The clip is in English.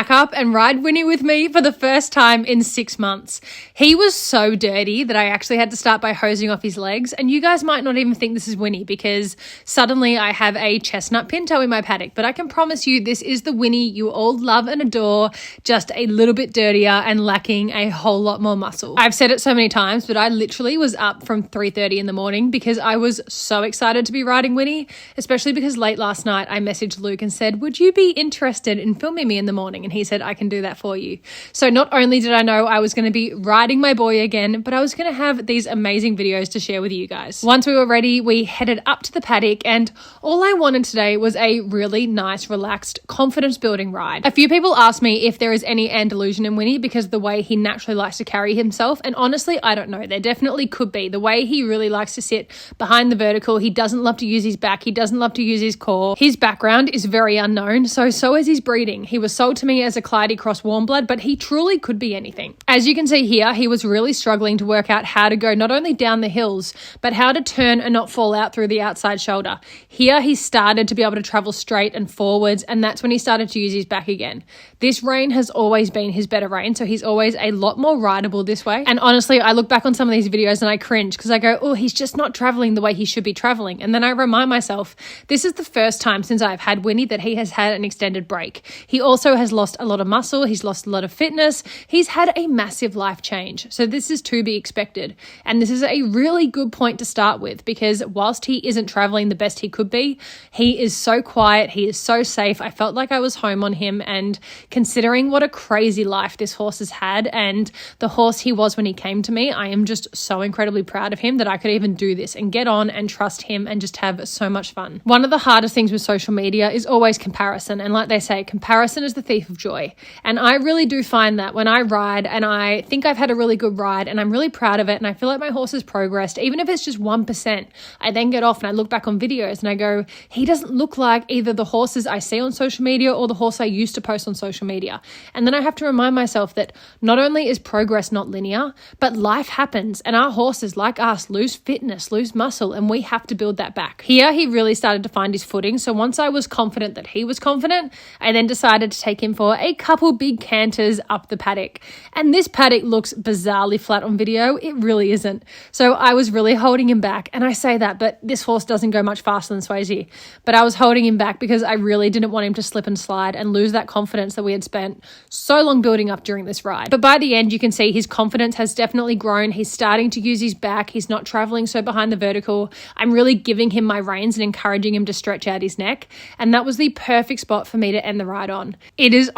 pack up and ride Winnie with me for the first time in 6 months. He was so dirty that I actually had to start by hosing off his legs, and you guys might not even think this is Winnie because suddenly I have a chestnut pinto in my paddock, but I can promise you this is the Winnie you all love and adore, just a little bit dirtier and lacking a whole lot more muscle. I've said it so many times, but I literally was up from 3:30 in the morning because I was so excited to be riding Winnie, especially because late last night I messaged Luke and said, would you be interested in filming me in the morning? And he said, I can do that for you. So not only did I know I was going to be riding my boy again, but I was going to have these amazing videos to share with you guys. Once we were ready, we headed up to the paddock, and all I wanted today was a really nice, relaxed, confidence building ride. A few people asked me if there is any Andalusian in Winnie because of the way he naturally likes to carry himself, and honestly, I don't know. There definitely could be. The way he really likes to sit behind the vertical, he doesn't love to use his back, he doesn't love to use his core. His background is very unknown, so is his breeding. He was sold to me as a Clyde cross warm blood, but he truly could be anything. As you can see here, he was really struggling to work out how to go not only down the hills, but how to turn and not fall out through the outside shoulder. Here he started to be able to travel straight and forwards, and that's when he started to use his back again. This rein has always been his better rein, so he's always a lot more rideable this way. And honestly, I look back on some of these videos and I cringe because I go, oh, he's just not traveling the way he should be traveling. And then I remind myself, this is the first time since I've had Winnie that he has had an extended break. He also has lost a lot of muscle. He's lost a lot of fitness. He's had a massive life change. So this is to be expected. And this is a really good point to start with because whilst he isn't traveling the best he could be, he is so quiet. He is so safe. I felt like I was home on him, and considering what a crazy life this horse has had and the horse he was when he came to me, I am just so incredibly proud of him that I could even do this and get on and trust him and just have so much fun. One of the hardest things with social media is always comparison. And like they say, comparison is the thief of joy. And I really do find that when I ride and I think I've had a really good ride and I'm really proud of it and I feel like my horse has progressed, even if it's just 1%, I then get off and I look back on videos and I go, he doesn't look like either the horses I see on social media or the horse I used to post on social media. And then I have to remind myself that not only is progress not linear, but life happens and our horses like us lose fitness, lose muscle, and we have to build that back. Here he really started to find his footing. So once I was confident that he was confident, I then decided to take him for a couple big canters up the paddock. And this paddock looks bizarrely flat on video. It really isn't. So I was really holding him back. And I say that, but this horse doesn't go much faster than Swayze. But I was holding him back because I really didn't want him to slip and slide and lose that confidence that we had spent so long building up during this ride. But by the end, you can see his confidence has definitely grown. He's starting to use his back. He's not traveling so behind the vertical. I'm really giving him my reins and encouraging him to stretch out his neck. And that was the perfect spot for me to end the ride on. It is